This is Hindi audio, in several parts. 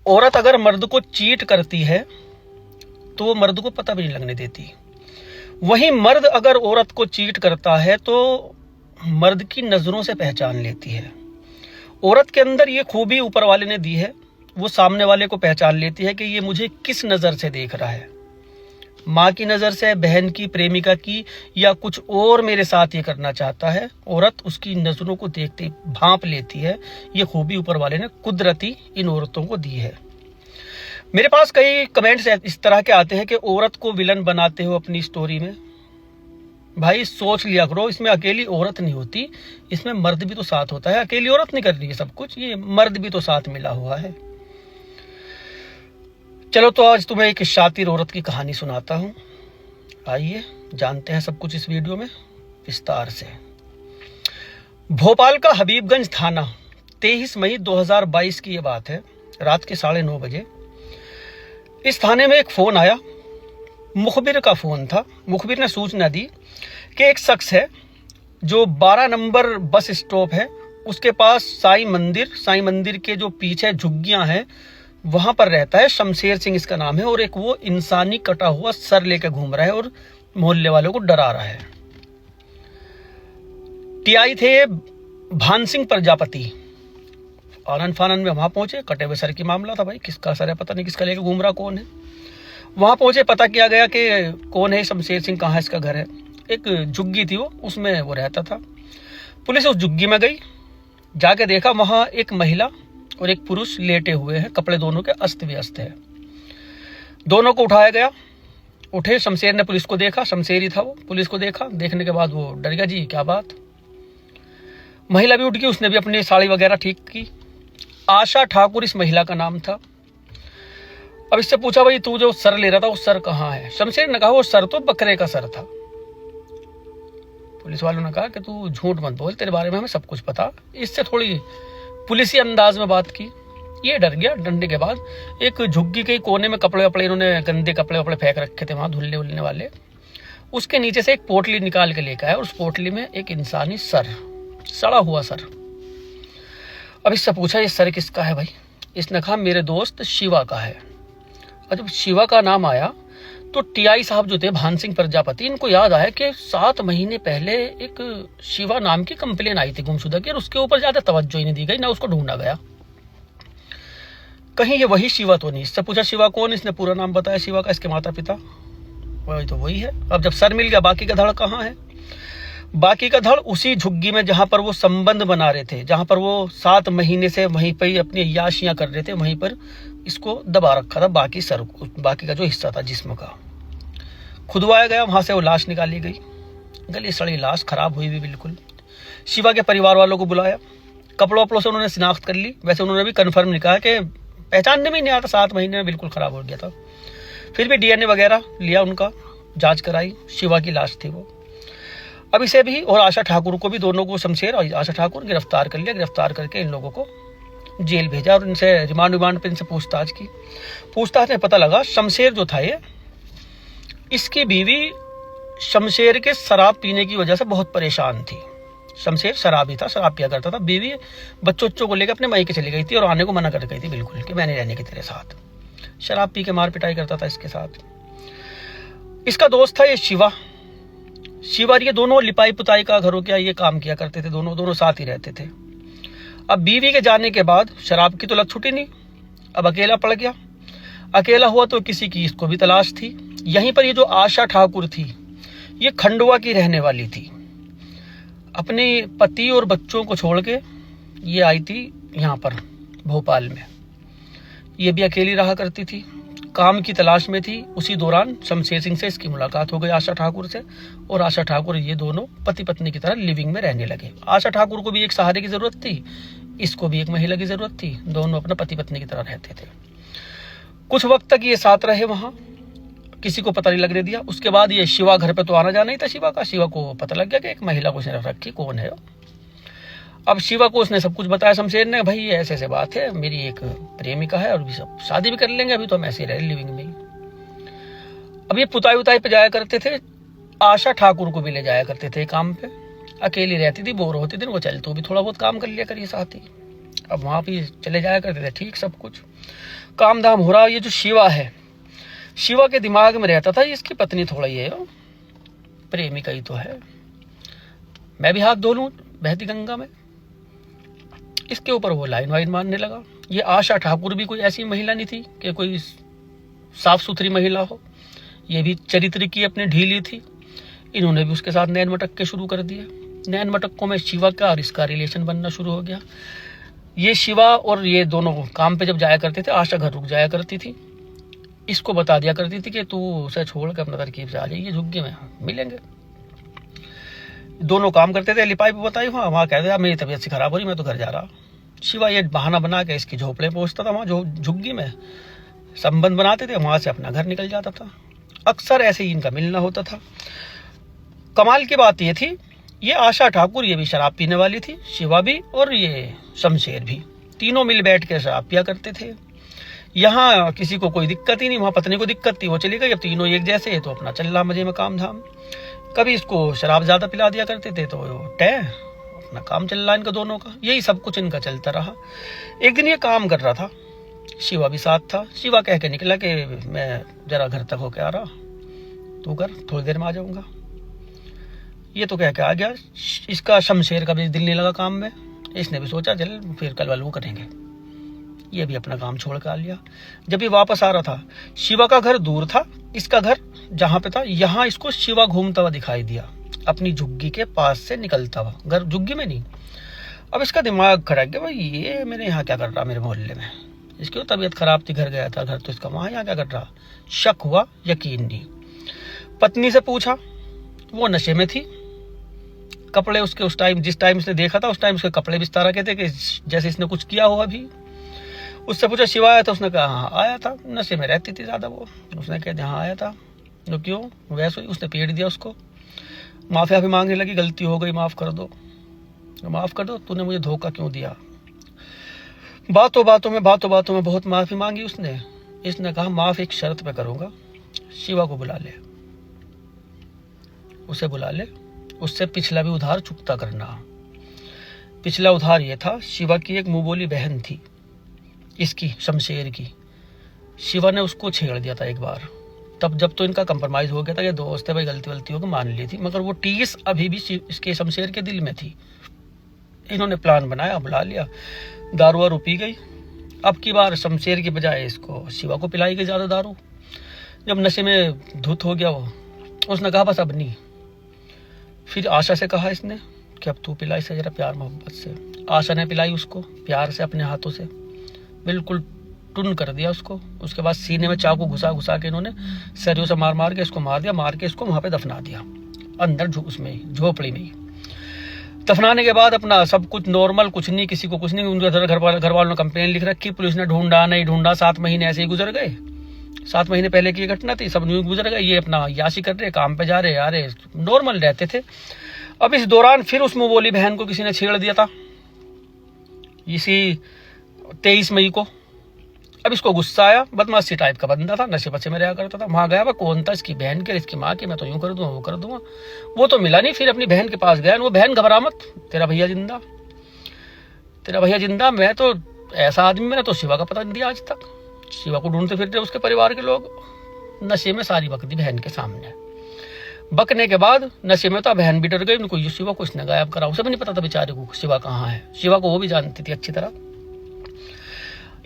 औरत अगर मर्द को चीट करती है तो वो मर्द को पता भी नहीं लगने देती। वहीं मर्द अगर औरत को चीट करता है तो मर्द की नजरों से पहचान लेती है। औरत के अंदर ये खूबी ऊपर वाले ने दी है, वो सामने वाले को पहचान लेती है कि ये मुझे किस नजर से देख रहा है, माँ की नजर से, बहन की, प्रेमिका की, या कुछ और मेरे साथ ये करना चाहता है। औरत उसकी नजरों को देखते भांप लेती है। ये खूबी ऊपर वाले ने कुदरती इन औरतों को दी है। मेरे पास कई कमेंट्स इस तरह के आते हैं कि औरत को विलन बनाते हो अपनी स्टोरी में। भाई सोच लिया करो, इसमें अकेली औरत नहीं होती, इसमें मर्द भी तो साथ होता है। अकेली औरत नहीं कर रही है सब कुछ, ये मर्द भी तो साथ मिला हुआ है। चलो तो आज तुम्हें एक शातिर औरत की कहानी सुनाता हूं। आइए जानते हैं सब कुछ इस वीडियो में विस्तार से। भोपाल का हबीबगंज थाना, 23 मई 2022 की ये बात है। रात के 9:30 बजे इस थाने में एक फोन आया। मुखबिर का फोन था। मुखबिर ने सूचना दी कि एक शख्स है जो 12 नंबर बस स्टॉप है, उसके पास साईं मंदिर के जो पीछे झुग्गियां हैं वहां पर रहता है। शमशेर सिंह इसका नाम है, और एक वो इंसानी कटा हुआ सर लेकर घूम रहा है और मोहल्ले वालों को डरा रहा है। टीआई थे भान सिंह प्रजापति। आनंद फानंद में वहां पहुंचे। कटे हुए सर की मामला था। भाई किसका सर है पता नहीं, किसका लेकर घूम रहा, कौन है। वहां पहुंचे, पता किया गया कि कौन है शमशेर सिंह, कहाँ है इसका घर है। एक झुग्गी थी वो, उसमें वो रहता था। पुलिस उस झुग्गी में गई, जाके देखा वहां एक महिला और एक पुरुष लेटे हुए हैं। कपड़े दोनों के अस्त व्यस्त है। दोनों को उठाया गया। उठे, शमशेर ने पुलिस को देखा, शमशेर ही था वो। पुलिस को देखा, देखने के बाद वो डर गया। जी क्या बात। महिला भी उठ गई, उसने भी अपनी साड़ी वगैरह ठीक की। आशा ठाकुर इस महिला का नाम था। अब इससे पूछा, भाई तू जो सर ले रहा था वो सर कहाँ है। शमशेर ने कहा वो सर तो बकरे का सर था। पुलिस वालों ने कहा कि तू झूठ मत बोल, तेरे बारे में हमें सब कुछ पता। इससे थोड़ी पुलिसी अंदाज में बात की। ये डर गया। डंडे के बाद एक झुग्गी के कोने में कपड़े वपड़े, इन्होंने गंदे कपड़े वपड़े फेंक रखे थे वहां, धुलने उलने वाले। उसके नीचे से एक पोटली निकाल के लेकर आया, और उस पोटली में एक इंसानी सर, सड़ा हुआ सर। अब इससे पूछा ये सर किसका है भाई। इसने कहा मेरे दोस्त शिवा का है। और जब शिवा का नाम आया तो टीआई साहब जो थे भान सिंह प्रजापति, इनको याद आया कि 7 महीने पहले एक शिवा नाम की कंप्लेन आई थी गुमशुदा की, और उसके ऊपर ज्यादा तवज्जो ही नहीं दी गई, ना उसको ढूंढा गया। कहीं ये वही शिवा तो नहीं। इससे पूछा शिवा कौन, इसने पूरा नाम बताया शिवा का, इसके माता पिता। वही तो वही है। अब जब सर मिल गया, बाकी का धड़ कहाँ है। बाकी का धड़ उसी झुग्गी में जहां पर वो संबंध बना रहे थे, जहां पर वो 7 महीने से वहीं पर ही अपनी अय्याशियां कर रहे थे, वहीं पर इसको दबा रखा था। बाकी सर, बाकी का जो हिस्सा था जिस्म का, खुदवाया गया। वहां से वो लाश निकाली गई, गली सड़ी लाश, खराब हुई भी बिल्कुल। शिवा के परिवार वालों को बुलाया, कपड़ों वपड़ों से उन्होंने शिनाख्त कर ली। वैसे उन्होंने भी कन्फर्म नहीं कहा कि पहचानने में नहीं आता, 7 महीने में बिल्कुल खराब हो गया था। फिर भी डीएनए वगैरह लिया, उनका जांच कराई, शिवा की लाश थी वो। अब इसे भी और आशा ठाकुर को भी, दोनों को, शमशेर और आशा ठाकुर, गिरफ्तार कर लिया। गिरफ्तार करके इन लोगों को जेल भेजा और इनसे रिमांड पे इनसे पूछताछ की। पूछताछ में पता लगा शमशेर जो था, ये इसकी बीवी शमशेर के शराब पीने की वजह से बहुत परेशान थी। शमशेर शराबी था, शराब पिया करता था। बीवी बच्चों को लेकर अपने मायके चली गई थी और आने को मना कर गई थी बिल्कुल, कि मैं नहीं रहने की तेरे साथ। शराब पी के मार पिटाई करता था इसके साथ। इसका दोस्त था ये शिवा। ये दोनों लिपाई पुताई का, घरों का ये काम किया करते थे, दोनों साथ ही रहते थे। अब बीवी के जाने के बाद शराब की तो लत छूटी नहीं, अब अकेला पड़ गया। अकेला हुआ तो किसी की इसको भी तलाश थी। यहीं पर ये जो आशा ठाकुर थी, ये खंडवा की रहने वाली थी। अपने पति और बच्चों को छोड़ के ये आई थी यहाँ पर भोपाल में। ये भी अकेली रहा करती थी, काम की तलाश में थी। उसी दौरान शमशेर सिंह से इसकी मुलाकात हो गई, आशा ठाकुर से। और आशा ठाकुर, ये दोनों पति पत्नी की तरह लिविंग में रहने लगे। आशा ठाकुर को भी एक सहारे की जरूरत थी, इसको भी एक महिला की जरूरत थी। दोनों अपना पति पत्नी की तरह रहते थे। कुछ वक्त तक ये साथ रहे वहां, किसी को पता नहीं लगने दिया। उसके बाद ये शिवा, घर पे तो आना जाना ही था शिवा का। शिवा को पता लग गया कि एक महिला को उसने रखी, कौन है। अब शिवा को उसने सब कुछ बताया शमशेर ने, भाई ये ऐसे बात है, मेरी एक प्रेमिका है और भी सब शादी भी कर लेंगे, अभी तो हम ऐसे ही रहे लिविंग में ही। अब ये पुताई उताई पे जाया करते थे, आशा ठाकुर को भी ले जाया करते थे काम पे। अकेली रहती थी, बोर होती थी, वो चल तो भी थोड़ा बहुत काम कर लिया करिए साथ ही। अब वहां भी चले जाया करते थे, ठीक सब कुछ। काम धाम हो रहा। ये जो शिवा है, शिवा के दिमाग में रहता था इसकी पत्नी थोड़ा ये प्रेमिका ही तो है, मैं भी हाथ धो लूं बहती गंगा में। इसके ऊपर वो लाइन वाइन मारने लगा। ये आशा ठाकुर भी कोई ऐसी महिला नहीं थी कि कोई साफ सुथरी महिला हो, ये भी चरित्र की अपने ढीली थी। इन्होंने भी उसके साथ नैन मटक्के शुरू कर दिए। नैन मटक्कों में शिवा का और इसका रिलेशन बनना शुरू हो गया। ये शिवा और ये दोनों काम पे जब जाया करते थे, आशा घर रुक जाया करती थी, इसको बता दिया करती थी कि तू उसे छोड़ कर अपना तरकीब से आ जाइए, झुग्गी में मिलेंगे। दोनों काम करते थे। लिपाई पे बताई वहाँ कह दिया मेरी तबीयत से खराब हो रही, मैं तो घर जा रहा। शिवा ये बहाना बना के इसकी झोपड़े पहुंचता था, वहाँ जो झुग्गी में संबंध बनाते थे, वहां से अपना घर निकल जाता था। अक्सर ऐसे ही इनका मिलना होता था। कमाल की बात ये थी, ये आशा ठाकुर ये भी शराब पीने वाली थी, शिवा भी और ये शमशेर भी, तीनों मिल बैठ के शराब पिया करते थे। यहाँ किसी को कोई दिक्कत ही नहीं, वहां पत्नी को दिक्कत थी, वो चली गई। अब तीनों एक जैसे है तो अपना चल रहा मजे में काम धाम। कभी इसको शराब ज्यादा पिला दिया करते थे तो टै अपना काम चल रहा इनका दोनों का। यही सब कुछ इनका चलता रहा। एक दिन ये काम कर रहा था, शिवा भी साथ था। शिवा कह के निकला कि मैं जरा घर तक होके आ रहा, तू कर, थोड़ी देर में आ जाऊंगा। ये तो कह के आ गया। इसका शमशेर का भी दिल नहीं लगा काम में। इसने भी सोचा चल फिर कल वालू करेंगे। ये भी अपना काम छोड़ कर आ लिया। जब ये वापस आ रहा था, शिवा का घर दूर था, इसका घर जहां पे था, यहाँ इसको शिवा घूमता हुआ दिखाई दिया, अपनी झुग्गी के पास से निकलता हुआ। घर झुग्गी में नहीं। अब इसका दिमाग खड़ा गया, भाई ये मेरे यहाँ क्या कर रहा, मेरे मोहल्ले में। इसकी तबीयत खराब थी, घर गया था, घर तो इसका वहां, यहाँ क्या कर रहा। शक हुआ, यकीन नहीं। पत्नी से पूछा, वो नशे में थी। कपड़े उसके उस टाइम, जिस टाइम इसने देखा था उस टाइम उसके कपड़े भी इस तरह के थे कि जैसे इसने कुछ किया हो अभी। उससे पूछा शिवा आया था, उसने कहा हाँ आया था, नशे में रहती थी ज्यादा वो। उसने कहा हाँ आया था। तो क्यों, वैसे ही उसने पेड़ दिया उसको। माफिया भी मांगने लगी, गलती हो गई, माफ कर दो, माफ कर दो, तूने मुझे धोखा क्यों दिया। बातों बातों में बहुत माफी मांगी उसने। इसने कहा माफ एक शर्त पे करूंगा, शिवा को बुला ले, उसे बुला ले, उससे पिछला भी उधार चुकता करना। पिछला उधार ये था, शिवा की एक मुंह बोली बहन थी, इसकी शमशेर की। शिवा ने उसको छेड़ दिया था एक बार। तब जब तो इनका कंप्रोमाइज हो गया था, ये दोस्त है भाई, गलती वलती होगी मान ली थी, मगर वो टीस अभी भी इसके शमशेर के दिल में थी। इन्होंने प्लान बनाया, बुला लिया, दारू वारू पी गई। अब की बार शमशेर की बजाय इसको शिवा को पिलाई गई ज्यादा दारू। जब नशे में धुत हो गया वो, उसने कहा बस अब नहीं। फिर आशा से कहा इसने कि अब तू पिलाई से जरा प्यार मोहब्बत से। आशा ने पिलाई उसको प्यार से, अपने हाथों से बिल्कुल टुन कर दिया उसको। उसके बाद सीने में चाकू घुसा के इन्होंने सरियों से मार के इसको मार दिया। मार के इसको वहां पे दफना दिया, अंदर उसमें झोपड़ी में ही। दफनाने के बाद अपना सब कुछ नॉर्मल, कुछ नहीं, किसी को कुछ नहीं। उनके घर वालों ने कंप्लेन लिख रखी, पुलिस ने ढूंढा नहीं ढूंढा। 7 महीने ऐसे ही गुजर गए। 7 महीने पहले की घटना थी, सब न्यू गुजर गए। ये अपना यासी कर रहे, काम पे जा रहे, आ रहे, नॉर्मल रहते थे। अब इस दौरान फिर उस मुंह बोली बहन को किसी ने छेड़ दिया था, इसी 23 मई को। अब इसको गुस्सा आया, बदमाशी टाइप का बंदा था, नशे बचे में रहा करता था। वहां गया, वह कौन था, इसकी बहन के, इसकी माँ की, मैं तो यूं कर दूंगा वो कर दूंगा। वो तो मिला नहीं। फिर अपनी बहन के पास गया। वो बहन घबरा मत, तेरा भैया जिंदा, तेरा भैया जिंदा। मैं तो ऐसा आदमी, मैंने तो शिवा का पता नहीं दिया आज तक। शिवा को ढूंढते फिरते उसके परिवार के लोग। नशे में सारी बक दी बहन के सामने। बकने के बाद नशे में तो बहन भी डर गई। उनको शिवा को इसने गायब करा, उसे भी नहीं पता था बेचारे को शिवा कहाँ है। शिवा को वो भी जानती थी अच्छी तरह।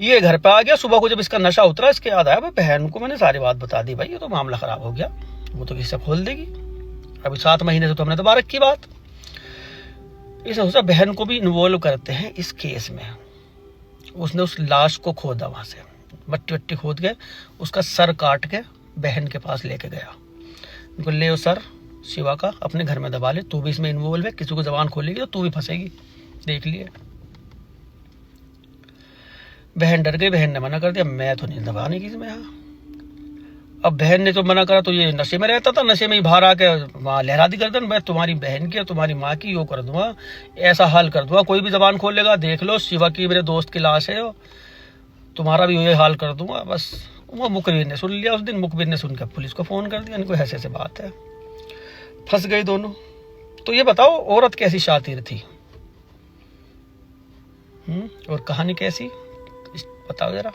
ये घर पे आ गया। सुबह को जब इसका नशा उतरा, इसके याद आया बहन को मैंने सारी बात बता दी, भाई ये तो मामला खराब हो गया, वो तो किससे खोल देगी। अभी 7 महीने से तो हमने दोबारा की बात। इसने सोचा बहन को भी इन्वॉल्व करते हैं इस केस में। उसने उस लाश को खोदा, वहां से मट्टी वट्टी खोद के उसका सर काट के बहन के पास लेके गया। उनको ले वो सर शिवा का अपने घर में दबा ले, तू भी इसमें इन्वॉल्व है, किसी को जबान खोलेगी तो तू भी फंसेगी, देख लिए। बहन डर गई, बहन ने मना कर दिया, मैं तो नहीं दबाने की इसमें। अब बहन ने तो मना करा तो ये नशे में रहता था, नशे में ही बाहर आके वहां लहरा दी गर्दन, मैं तुम्हारी बहन की, तुम्हारी माँ की यो कर दूंगा, ऐसा हाल कर दूंगा, कोई भी जबान खोल लेगा, देख लो शिवा की मेरे दोस्त की लाश है, तुम्हारा भी ये हाल कर दूंगा। बस वो मुखबिर ने सुन लिया उस दिन। मुखबिर ने सुनकर पुलिस को फोन कर दिया। इनको ऐसे ऐसे बात है, फंस गए दोनों। तो ये बताओ औरत कैसी शातिर थी, और कहानी कैसी, बताओ जरा।